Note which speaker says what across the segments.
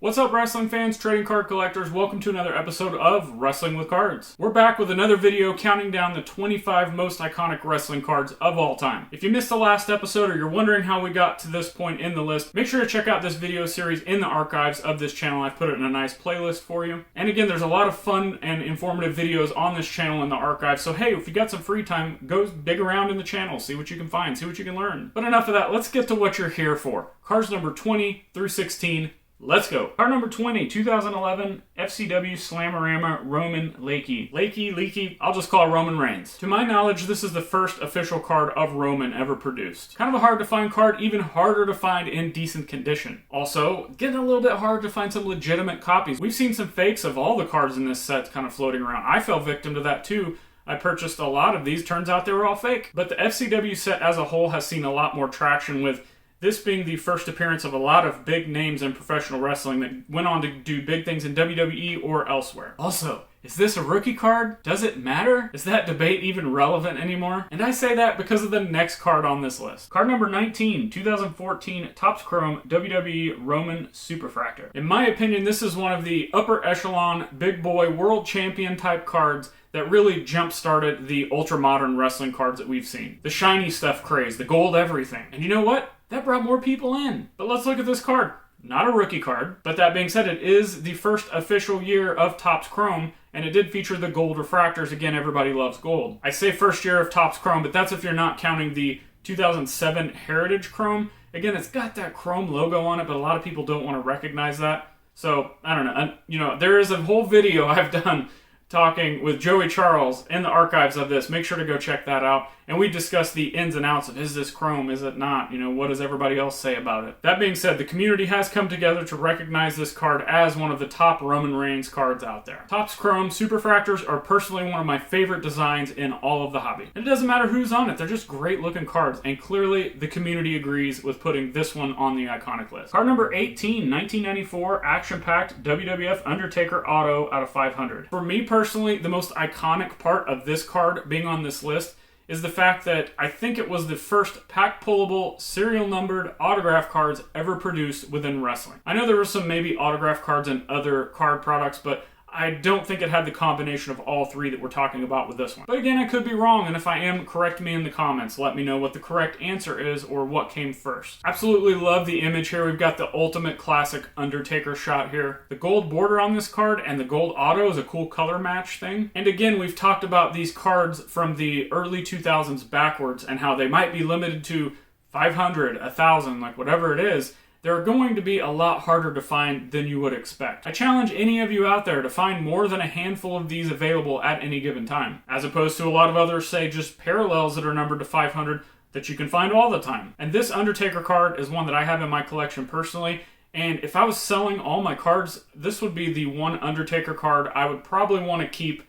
Speaker 1: What's up, wrestling fans, trading card collectors? Welcome to another episode of Wrestling with Cards. We're back with another video counting down the 25 most iconic wrestling cards of all time. If you missed the last episode or you're wondering how we got to this point in the list, make sure to check out this video series in the archives of this channel. I've put it in a nice playlist for you. And again, there's a lot of fun and informative videos on this channel in the archives. So hey, if you got some free time, go dig around in the channel, see what you can find, see what you can learn. But enough of that, let's get to what you're here for. Cards number 20 through 16. Let's go. Card number 20, 2011 FCW Slamorama Roman Leaky, I'll just call it Roman Reigns. To my knowledge, this is the first official card of Roman ever produced. Kind of a hard to find card, even harder to find in decent condition. Also, getting a little bit hard to find some legitimate copies. We've seen some fakes of all the cards in this set kind of floating around. I fell victim to that too. I purchased a lot of these, turns out they were all fake. But the FCW set as a whole has seen a lot more traction, with this being the first appearance of a lot of big names in professional wrestling that went on to do big things in WWE or elsewhere. Also, is this a rookie card? Does it matter? Is that debate even relevant anymore? And I say that because of the next card on this list. Card number 19, 2014 Topps Chrome WWE Roman Superfractor. In my opinion, this is one of the upper echelon, big boy, world champion type cards that really jump-started the ultra-modern wrestling cards that we've seen. The shiny stuff craze, the gold everything. And you know what? That brought more people in. But let's look at this card. Not a rookie card, but that being said, it is the first official year of Topps Chrome, and it did feature the gold refractors. Again, everybody loves gold. I say first year of Topps Chrome, but that's if you're not counting the 2007 Heritage Chrome. Again, it's got that Chrome logo on it, but a lot of people don't want to recognize that. So, I don't know. There is a whole video I've done talking with Joey Charles in the archives of this. Make sure to go check that out. And we discuss the ins and outs of, is this Chrome, is it not? What does everybody else say about it? That being said, the community has come together to recognize this card as one of the top Roman Reigns cards out there. Topps Chrome Superfractors are personally one of my favorite designs in all of the hobby. And it doesn't matter who's on it, they're just great looking cards. And clearly, the community agrees with putting this one on the iconic list. Card number 18, 1994 action-packed WWF Undertaker Auto out of 500. For me personally, the most iconic part of this card being on this list is the fact that I think it was the first pack-pullable, serial-numbered autograph cards ever produced within wrestling. I know there were some maybe autograph cards in other card products, but I don't think it had the combination of all three that we're talking about with this one. But again, I could be wrong, and if I am, correct me in the comments. Let me know what the correct answer is or what came first. Absolutely love the image here. We've got the ultimate classic Undertaker shot here. The gold border on this card and the gold auto is a cool color match thing. And again, we've talked about these cards from the early 2000s backwards and how they might be limited to 500, 1,000, like whatever it is. They're going to be a lot harder to find than you would expect. I challenge any of you out there to find more than a handful of these available at any given time, as opposed to a lot of others, say, just parallels that are numbered to 500 that you can find all the time. And this Undertaker card is one that I have in my collection personally, and if I was selling all my cards, this would be the one Undertaker card I would probably want to keep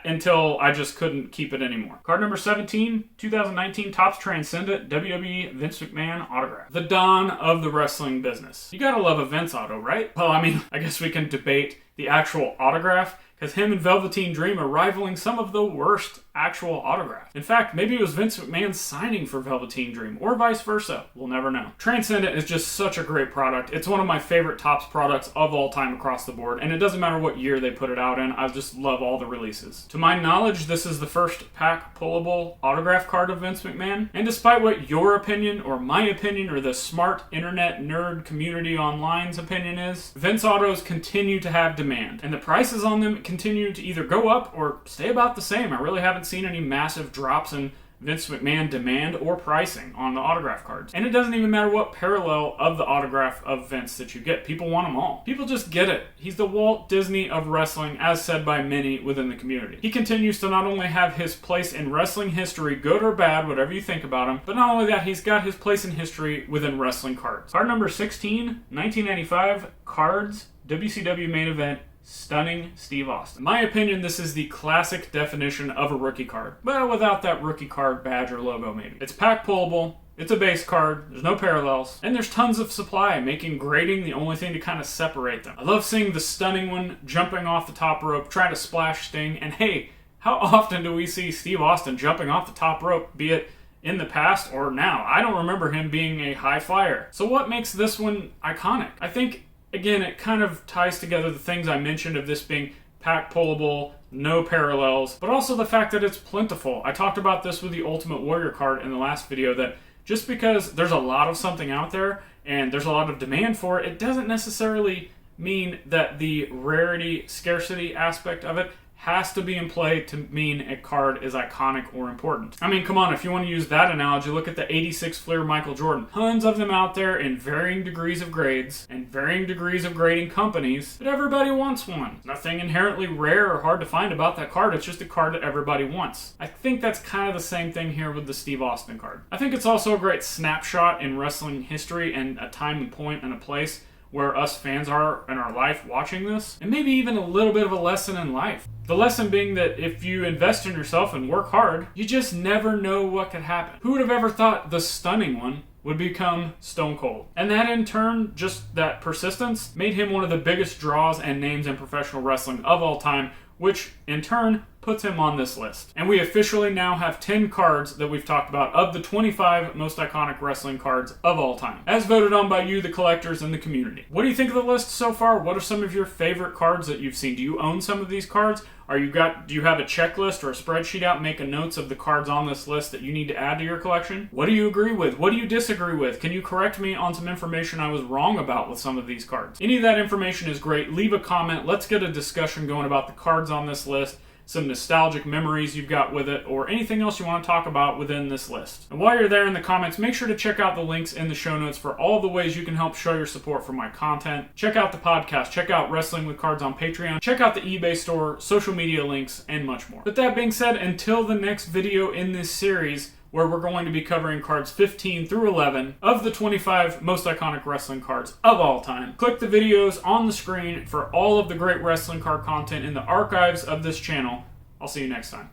Speaker 1: until I just couldn't keep it anymore. Card number 17, 2019 Topps Transcendent WWE Vince McMahon autograph. The dawn of the wrestling business. You gotta love a Vince auto, right? Well, I guess we can debate the actual autograph, because him and Velveteen Dream are rivaling some of the worst actual autographs. In fact, maybe it was Vince McMahon signing for Velveteen Dream, or vice versa. We'll never know. Transcendent is just such a great product. It's one of my favorite Topps products of all time across the board, and it doesn't matter what year they put it out in. I just love all the releases. To my knowledge, this is the first pack-pullable autograph card of Vince McMahon, and despite what your opinion, or my opinion, or the smart internet nerd community online's opinion is, Vince autos continue to have demand, and the prices on them continue to either go up or stay about the same. I really haven't seen any massive drops in Vince McMahon demand or pricing on the autograph cards. And it doesn't even matter what parallel of the autograph of Vince that you get. People want them all. People just get it. He's the Walt Disney of wrestling, as said by many within the community. He continues to not only have his place in wrestling history, good or bad, whatever you think about him, but not only that, he's got his place in history within wrestling cards. Card number 16, 1995 Cards WCW Main Event Stunning Steve Austin. In my opinion, this is the classic definition of a rookie card, but without that rookie card badge or logo maybe. It's pack pullable, it's a base card, there's no parallels, and there's tons of supply, making grading the only thing to kind of separate them. I love seeing the stunning one jumping off the top rope, trying to splash Sting, and hey, how often do we see Steve Austin jumping off the top rope, be it in the past or now? I don't remember him being a high flyer. So what makes this one iconic? I think again, it kind of ties together the things I mentioned of this being pack pullable, no parallels, but also the fact that it's plentiful. I talked about this with the Ultimate Warrior card in the last video, that just because there's a lot of something out there and there's a lot of demand for it, it doesn't necessarily mean that the rarity, scarcity aspect of it has to be in play to mean a card is iconic or important. I mean, come on, if you want to use that analogy, look at the 86 Fleer Michael Jordan. Tons of them out there in varying degrees of grades and varying degrees of grading companies, but everybody wants one. Nothing inherently rare or hard to find about that card, it's just a card that everybody wants. I think that's kind of the same thing here with the Steve Austin card. I think it's also a great snapshot in wrestling history and a time and point and a place where us fans are in our life watching this, and maybe even a little bit of a lesson in life. The lesson being that if you invest in yourself and work hard, you just never know what could happen. Who would have ever thought the Stunning One would become Stone Cold? And that in turn, just that persistence, made him one of the biggest draws and names in professional wrestling of all time, which in turn puts him on this list. And we officially now have 10 cards that we've talked about of the 25 most iconic wrestling cards of all time, as voted on by you, the collectors, and the community. What do you think of the list so far? What are some of your favorite cards that you've seen? Do you own some of these cards? Do you have a checklist or a spreadsheet out making notes of the cards on this list that you need to add to your collection? What do you agree with? What do you disagree with? Can you correct me on some information I was wrong about with some of these cards? Any of that information is great. Leave a comment. Let's get a discussion going about the cards on this list, some nostalgic memories you've got with it, or anything else you want to talk about within this list. And while you're there in the comments, make sure to check out the links in the show notes for all the ways you can help show your support for my content. Check out the podcast, check out Wrestling with Cards on Patreon, check out the eBay store, social media links, and much more. But that being said, until the next video in this series, where we're going to be covering cards 15 through 11 of the 25 most iconic wrestling cards of all time. Click the videos on the screen for all of the great wrestling card content in the archives of this channel. I'll see you next time.